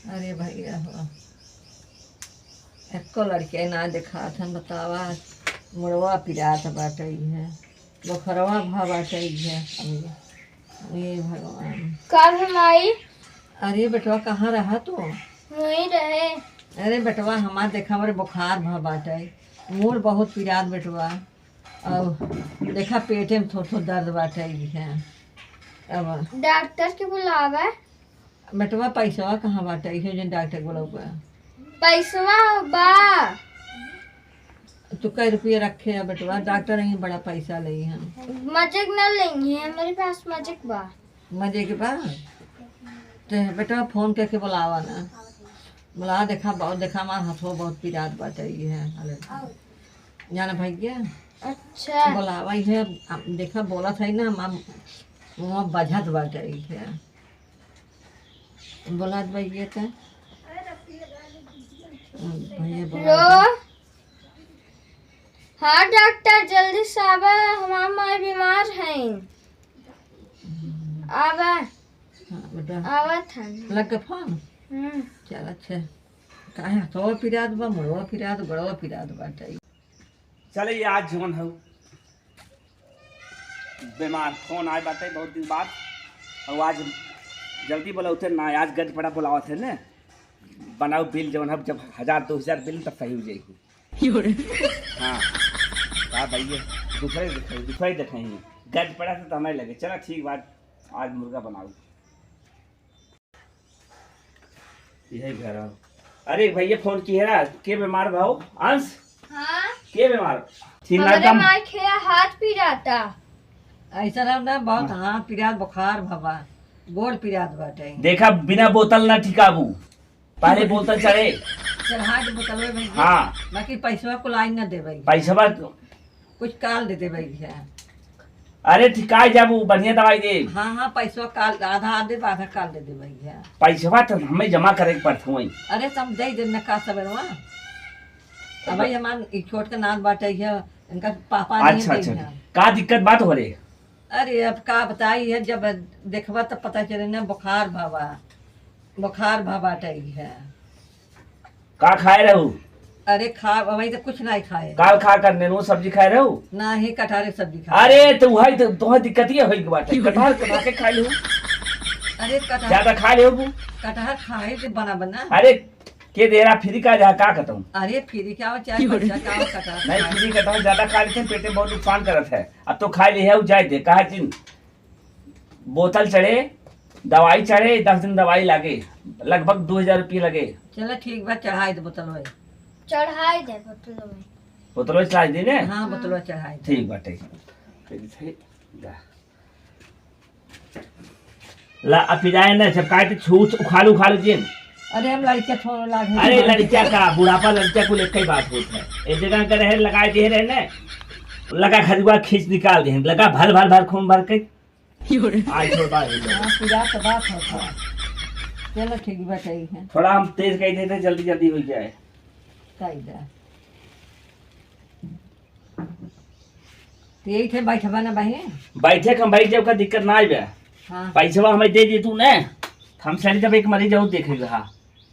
अरे भैया हो एको लड़के ना दिखा था बतावा मुड़वा पिरात बाटई है बोखरवा भा बाटई है अभी ये भगवान कब हम आई? अरे बेटवा कहाँ रहा तू? वहीं रहे। अरे बेटवा हमार देखा मेरे बुखार भा बाटई मूड बहुत पिरात बेटवा अब देखा पेटे में थोड़ा दर्द बाटई है अब डॉक्टर के बुलावा। बेटवा पैसा कहाँ बाटई है जो डॉक्टर बोला पैसवा बा। तो कई रुपये रखे है बेटवा डॉक्टर नहीं बड़ा पैसा ले हैं मजक न लेंगे हमारे पास मजक बा। मजे के बाद तो बेटा फोन करके बुलावा ना बुला देखा बहुत देखा हमारा हथो बहुत पिरात बाटई है अरे जाना भैया अच्छा बुलावा ही है देखा बोला था ना वहाँ बजत बाटई है बोला भैया तो भैया बोला लो। हाँ डॉक्टर जल्दी से आवा हमार माँ बीमार है। आवा हाँ बेटा आवा था। लग गया फोन चल अच्छा काहे हथवा पिरात बा मुड़वा पिरात गड़वा पिरात बाटई चले ये आज जवन हो बीमार फोन आए बाटे बहुत दिन बाद और आज जल्दी बोला उठे ना आज गज पड़ा बुलावा थे ने बनाओ बिल जवन अब जब 1000-2000 बिल तब सही हो जाएगी। हाँ हाँ भैया दूसरे देखेंगे गज पड़ा तो हमें लगे चला ठीक बात आज मुर्गा बनाओ यही घर आओ। अरे भैया फोन किया ना के बीमार भाव अंश हाँ के बीमार ठीक ना हमारे कम माँ के हाथ पिराता। ऐसा रहा ना बहुत हाथ पिरात बुखार भवा गोड़ पिरात बाटई देखा बिना बोतल ना ठिकाबू पहले बोतल चढ़े चढ़ा के बोतलवे भैया हाँ बाकी पैसा को लाई न देबै पैसा कुछ काल दे देबै भैया अरे ठिकाई जाबू बढ़िया दवाई दे हाँ हाँ पैसा काल आधा दे आधा काल दे देबै भैया पैसा तो हमें जमा करे के पड़ता वही अरे तुम दे दे न का सबरवा अब भाई हमार ई छोट के नाथ बाटई है इनका पापा नहीं अच्छा दे अच्छा है का दिक्कत बात हो रही अरे अब का बताई है जब देखबा तब पता चले ना बुखार भा बाटई है का खाए रहू अरे खा वही तो कुछ नहीं खाए काल खा कर नेनू सब्जी खाए रहू ना ही कटारे सब्जी खा अरे तो वही तो तोहर दिक्कत ये होई के बात है कटहल कटा के खा लू अरे कटहर ज्यादा खा ले कटहर खाए से बना अरे के देरा फ्री का जा का कहता हूँ अरे फिर क्या हो चाहे पैसा क्या हो कटहर नहीं खाए। फ्री कटहल ज्यादा खा लेते पेट में बहुत नुकसान करत है अब तो खा ली है जाए दे कहा दिन बोतल चढ़े दवाई चढ़े 10 दिन दवाई लागे लगभग 2000 रुपये लगे चलो ठीक बा चढ़ाई दे बोतल में चढ़ाई दे बोतलों में। बोतल चढ़ा दी ने हाँ बोतल चढ़ाई दे ठीक बाटे ला अब जाए ना जब काटे छूट उखालू जिन अरे हम लड़के थोड़ा लागे अरे लड़किया का बुढ़ापा लड़किया को एक ही बात होती है एक जगह का रहे लगाए दे रहे ने लगा खजुआ खींच निकाल दे लगा भर खून भर के आज छोड़ा हाँ पूजा तो बात होता है चलो ठीक बा सही है थोड़ा हम तेज कह देते जल्दी जल्दी हो जाए सही जा तो यही थे बैठबा ना बहन बैठे हम बैठ जाओ का दिक्कत ना आए हाँ पैसा हमें दे दी तू ने हम सही जब एक मरीज जाऊ देखेगा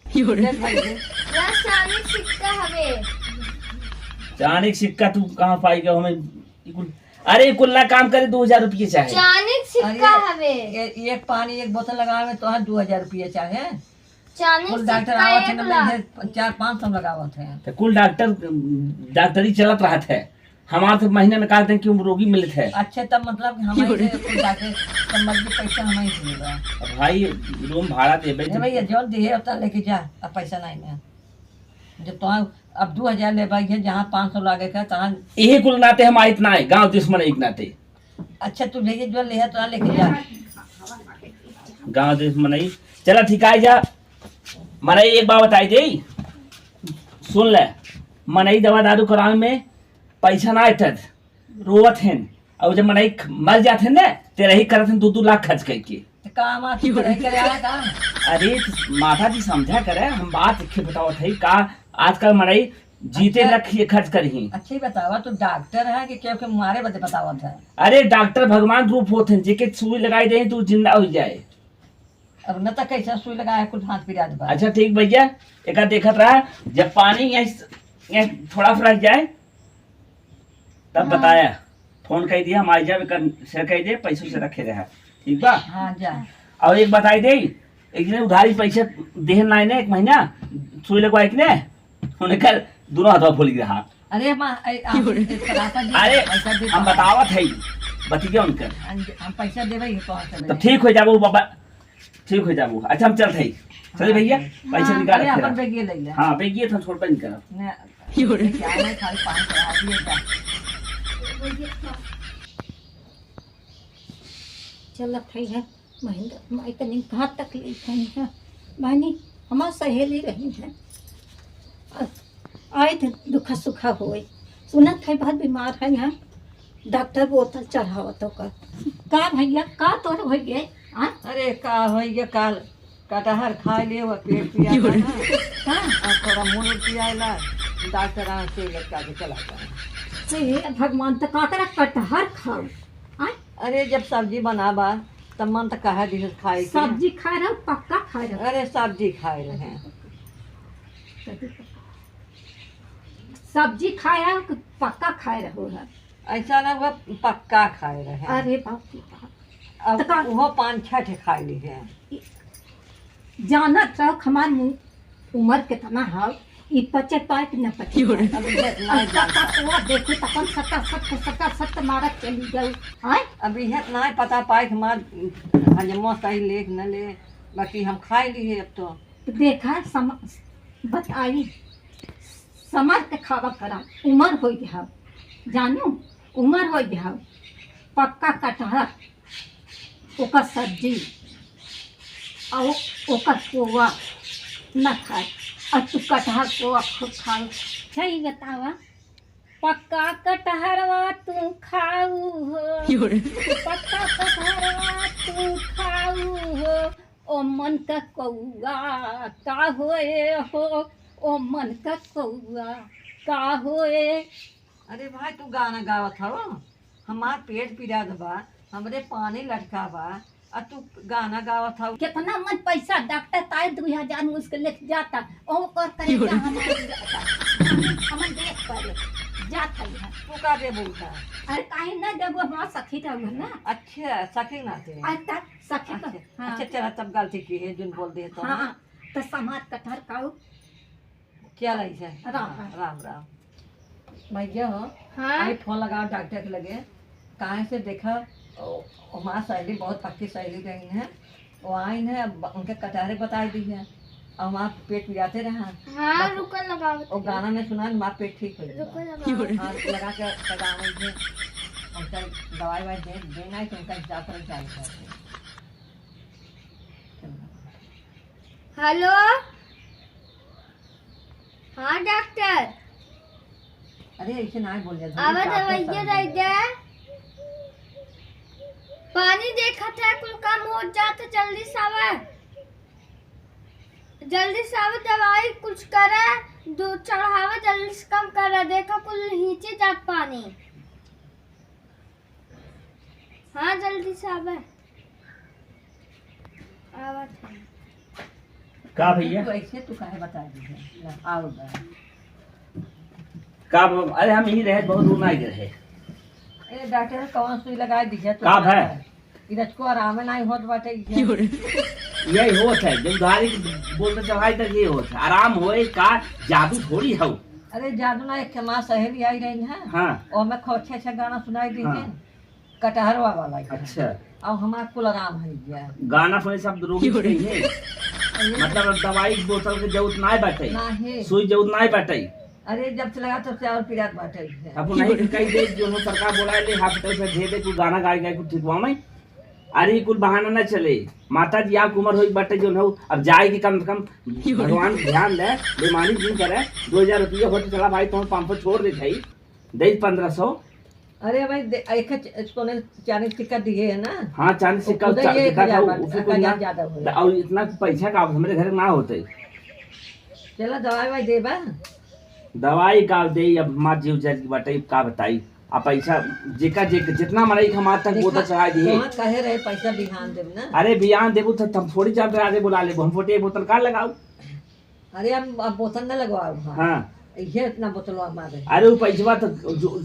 देख भाई दे। रासायनिक सिक्का हवे। चाणिक सिक्का तू कहाँ पाएगा हमें अरे कुल्ला काम करे 2000 रुपये चाहे चाणिक सिक्का हवे। एक पानी एक बोतल लगावे तो 2000 रुपये चाहे चाणिक कुल डॉक्टर सिक्का आवत है एक ना लाख। 400-500 लगावत है तो कुल डॉक्टरी चलत रहा है हमारे तो महीने में कहते हैं कि रोगी मिलते है अच्छा तब मतलब कि हमारे कुल डॉक्टर समझ के पैसा हमारे से लेगा अब भाई रूम भाड़ा दे ए भैया जो दिए उतना लेके जा अब पैसा नहीं है जब तो अब 2000 ले भाई है जहाँ 500 लागे का तहाँ यही कुल नाते हम इतना है गाँव दुश्मन एक नाते अच्छा तू ले जो ले तो लेके जा गाँव दुश्मन ही चला ठीक है जा मनाई एक बात बताई दे सुन ले मनाई दवा दारू करावे में पैसा ना आते रोवत हैं और जब मनाई मर जाते ना तेरा ही करते हैं 2-2 लाख खर्च करके तो काम आती करे करे आया काम अरे माता जी समझा करे हम बात लिखे बताओ थे का आजकल मनाई जीते रखिए खर्च करी अच्छी बतावा तू डॉक्टर है कि क्योंकि मारे बदे बतावत है अरे डॉक्टर भगवान रूप होते हैं जेके सुई लगाई दे तू जिंदा हो जाए अब न तो कैसा सुई लगाया कुछ हाथ पिरात बा। अच्छा ठीक भैया, एक देखत रहा जब पानी यहाँ थोड़ा सा रह जाए तब बताया, फोन कह दिया हम आ जाए से कह दे पैसों से रखे रहा, ठीक बा। हाँ जा। और एक बताई दे, एक दिन उधारी पैसे देहन ना एक महीना सुई लगवाए कि ने उन्हें कर दोनों हाथों फूल गया। अरे अरे हम बतावत है बतिया उनकर, हम पैसा देवे तो ठीक हो जाबो बाबा, ठीक हो जाबो। अच्छा हम चलते हैं, चलिए भैया पैसा निकाल अरे अपन बेगिए ले ले। हाँ बेगिए था छोड़ पे निकल ने क्या है खाली पानी चढ़ा दिए जा। चलत है महेंद्र माई तनी कहाँ तकलीफ है बहनी, हमार सहेली रही है आए थे दुखा सुखा होए, सुनत है बहुत बीमार है यहाँ, डॉक्टर बोतल चढ़ावत होकर का भैया का तोर हो गए। अरे का हो ये काल कटहर खा लिए वो पेट पिया था और थोड़ा मुंह पियाला, डॉक्टर आ से लटका के चला गया। भगवान तो काकरा कटहर खाओ। अरे जब सब्जी बनाबा तब मन तो कहा दी खाए सब्जी खा रहा पक्का खा रहा। अरे सब्जी खाए रहे, सब्जी खाया पक्का खाए रहो है, ऐसा ना वो पक्का खाए रहे। अरे बाप रे बाप, अब वो 5-6 खा ली है। जानत रहो हमार उम्र कितना है, ई पचे पाइप न पचे देखो तकन सट्टा मारत चली गई। अभी है ना पता पाए हमार हजमो सही ले न ले, बाकी हम खाए ली है। अब तो देखा बताई समझ के खावा करा, उम्र हो गया जानू, उम्र हो गया पक्का कटहर ओकर सब्जी और ओकर कोवा न खाए, और तू कटहर कोवा खूब खाओ। सही बतावा पक्का कटहरवा तू खाऊ हो, पक्का कटहरवा तू खाऊ हो, ओ मन का कौआ का होए हो, ओ मन का कौआ का होए। अरे भाई तू गाना गावत हो, हमार पेट पिरात बा, हमरे पानी लटका बा और तू गाना गावत हो। कितना मन पैसा डॉक्टर ताई 2000 मुझके लेके जाता, ओ कर करेगा हमारे जाता हमन देख पड़े जाता है। तू का दे बोलता? अरे काहे ना देबो, हमार सखी रहो ना। अच्छा सखी ना थे। अच्छा सखी अच्छा, तो हाँ। अच्छा चला तब गलती की है जिन बोल दे तो। हाँ तो समाज कटहर खाओ। क्या रही है? राम राम राम भैया हो। हाँ अभी फोन लगाओ डॉक्टर के लगे, कहाँ से देखा हमारा सहेली बहुत पक्की सहेली रही है, वो आई है उनके कटारे बता दी है और हमारा पेट पिजाते रहा। हाँ रुको लगाओ, और गाना में सुना हमारा पेट ठीक हो रुको गया। लगाओ। हाँ लगा के लगाने थे उनका दवाई वाई देना है तो उनका हिसाब पर चाहिए। हेलो हाँ डॉक्टर, अरे ऐसे ना बोल जा, आवाज दवाइया दे दे, पानी देखा था कुल कम हो जाता, जल्दी से आवे, जल्दी से आवे, दवाई कुछ करे, दूध चढ़ावा जल्दी से कम करे, देखा कुल नीचे जात पानी। हाँ जल्दी से आवे, आवत है। का भैया तो ऐसे तू काहे बता दी आओ का, अरे हम यही रहे बहुत दूर नहीं रहे। ए डॉक्टर कौन सुई लगा दी है तो का है इधर को आराम नहीं होत बाटे। यही होत है जब उधारी बोलते चढ़ाई तक ये होत है, आराम होए का जादू थोड़ी हो। अरे जादू ना, एक हमार सहेली आई रही है हाँ और मैं खूब अच्छा गाना सुनाई दी है हाँ। कटहरवा वाला। अच्छा और हमारा कुल आराम है गया। गाना सुने सब रोगी नहीं है, मतलब दवाई बोतल के जरूरत नहीं बैठे, ना है सुई जरूरत नहीं बैठे। अरे जब से लगा तब से और पिरात बाटे है। अब नहीं कही दे जो हो सरकार बोला ले हॉस्पिटल से दे दे कुछ गाना गाए गाए कुछ ठीकवा में। अरे कुल बहाना न चले, माता जी आप उम्र हुई बटे जो हो, अब जाए कि कम से कम भगवान ध्यान दे, बीमारी नहीं करे। 2000 रुपया होते चला भाई तुम 500 छोड़ दे भाई, दे 1500। अरे भाई एक सोने चांदी सिक्का दिए है ना। हाँ चांदी सिक्का उधर ये दिखा था, 1000 उसे कोई ना ज्यादा हो और इतना पैसा का हमारे घर ना होते। चलो दवाई वाई देबा। दवाई का दे अब माँ जीव जाए की बटाई का बताई, आ पैसा जितना मरई हमार तक वो तो चढ़ा दिए। वहाँ कहे रहे पैसा बिहान देव ना। अरे बियान देबू तो हम थोड़ी चल आगे बुला ले, हम फोटे बोतल का लगाऊ। अरे हम अब बोतल न लगवाओ। हाँ ये इतना बोतलवा मारे। अरे वो पैसा तो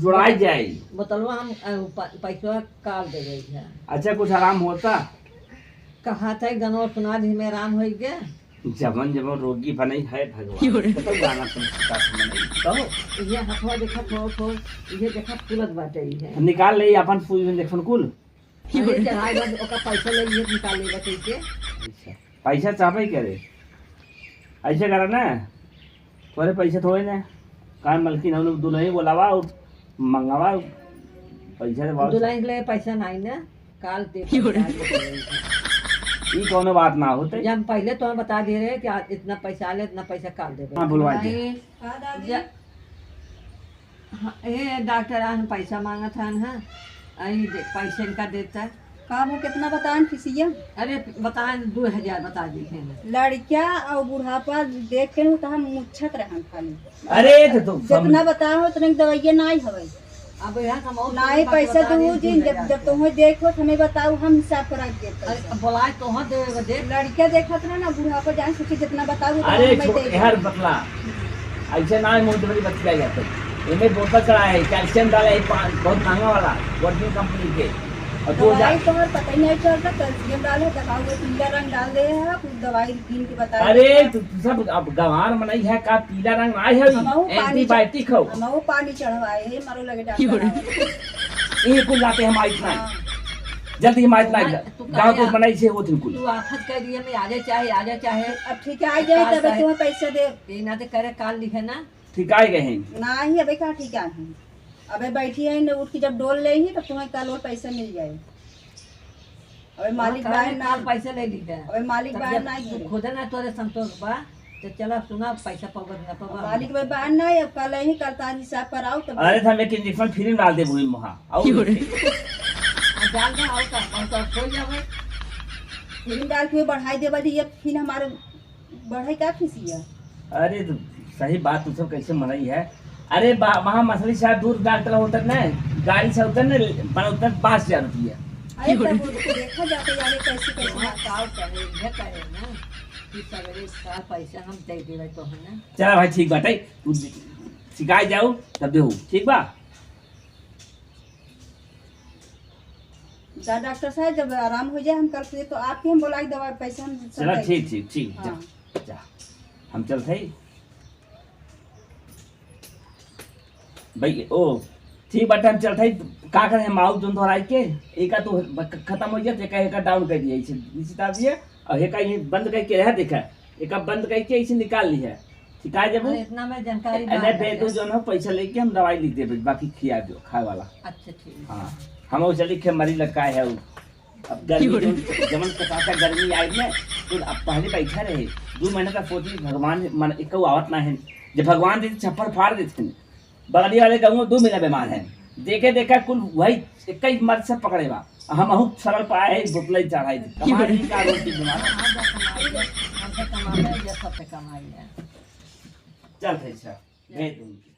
जुड़ाई जाए, बोतलवा हम पैसा काल दे गई है। अच्छा कुछ आराम होता। कहा था गनौर सुना दी में आराम हो गया। जमन जमन रोगी बने है भगवान। तो गाना तुम कहो ये हथवा देखा थोड़ ये देखा फूलत बाटे है। निकाल ले अपन फूल देखन कुल। अरे चढ़ाई बाद ओका पैसा ले लिए निकाल लेगा कैसे। अच्छा पैसा चाहे करे ऐसे करा ना, थोड़े पैसे थोड़े ना कान मलकिन हम लोग दुल्हन बोलावा और मंगावा पैसा दे। दुल्हन के लिए पैसा नहीं ना काल दे। ये कोनो बात ना होते। जब हम पहले तो हम बता दे रहे कि आज इतना पैसा आले इतना पैसा काल दे। हाँ बुलवा दे। ये डॉक्टर आज पैसा मांगा था ना, पैसे इनका देता है। काम हो कितना बताएं फीसिया? अरे बताए 2000 बता दी है। लड़किया और बुढ़ापा देख के तो हम मुच्छत रहन खाली। अरे तो जितना बताओ उतने दवाइया नहीं हवे। अब यहाँ हम नहीं पैसा दो जिन जब तुम्हें देखो हमें बताओ हम हिसाब कर रख देते। बोलाए तो हाँ दे दे। लड़किया देखत ना बुढ़ापा जान सके जितना बताओ अरे यार बतला ऐसे ना मुंह बड़ी बच्ची जाते। इनमें बोतल चढ़ा है, कैल्शियम डाला है, बहुत महंगा वाला वर्किंग कंपनी के। और दवाई तो पता ही नहीं चलता, कैल्शियम डाले दबाव पीला रंग डाल दे है, कुछ दवाई कीन के बता। अरे तू सब अब गंवार मनाई है का पीला रंग आई है एंटीबायोटिक हो। हम वो पानी चढ़वाए है मारो लगे डॉक्टर। ये कुल लाते हम इतना जल्दी हम इतना गांव को बनाई से होती कुल। तू आफत कह दिए मैं आजा चाहे अब ठीक है आ जाए तब तुम्हें पैसा दे। ये ना तो करे काल लिखे ना ठीक आए गए हैं ना ही अबे का ठीक है। अबे बैठी है न उठ के जब डोल ले ही तब तुम्हें कल और पैसा मिल जाए। अबे मालिक बाहर ना पैसा ले ली है। अबे मालिक बाहर ना गिरे खुद ना तोरे संतोष बा तो चला सुना पैसा पगड़ ना पगड़। मालिक भाई बाहर ना अब कल ही कल तार हिसाब कराओ तब। अरे था मैं इंजेक्शन फ्री डाल दे वही वहां आओ डाल दे आओ का खोल जावे फिर डाल के बढ़ाई देबा दी अब फिर हमारे बढ़ाई का फीसिया। अरे तो सही बात तू सब कैसे मनाई है। अरे वहाँ मछली शायद दूर डॉक्टर होता ना गाड़ी से उतर ना उतर 5000 रुपया। अरे तब देखा जाते यार कैसे कैसे काल करे ये करे ना कि सवेरे का पैसा हम दे देवे तो है ना। चल भाई ठीक बात है, तू शिकायत जाओ तब देहू ठीक बा। डॉक्टर साहब जब आराम हो जाए हम कल से तो आपके हम बोला दवा पैसा हम चलो ठीक हाँ। जा हम चलते ही भाई। ओ ठीक बात हम चलते ही का करे माउथ जोन दोहराई के एका तो खत्म हो जाए एका डाउन कर दिया इसे निश्चित दिए और एका ये बंद करके रह देखा एका बंद करके इसे निकाल ली है। शिकायत जब इतना में जानकारी अरे बेटू जो ना पैसा लेके हम दवाई लिख दे बाकी खिया दो खाए वाला। अच्छा ठीक हाँ हम वो चली के मरी लटका है वो। अब गर्मी जमन कटाता गर्मी आई में तो अब पहले बैठा रहे 2 महीने का सोची भगवान मन एक आवत ना है जब भगवान देते छप्पर फाड़ देते बगली वाले कहूँगा 2 महीना बीमार है देखे देखा कुल वही 21 मर्द से पकड़े बा हम बहुत सरल पाए है बोतल चढ़ाई कमाई का रोटी बीमार कमाई है। चल भाई साहब भेज दूँगी।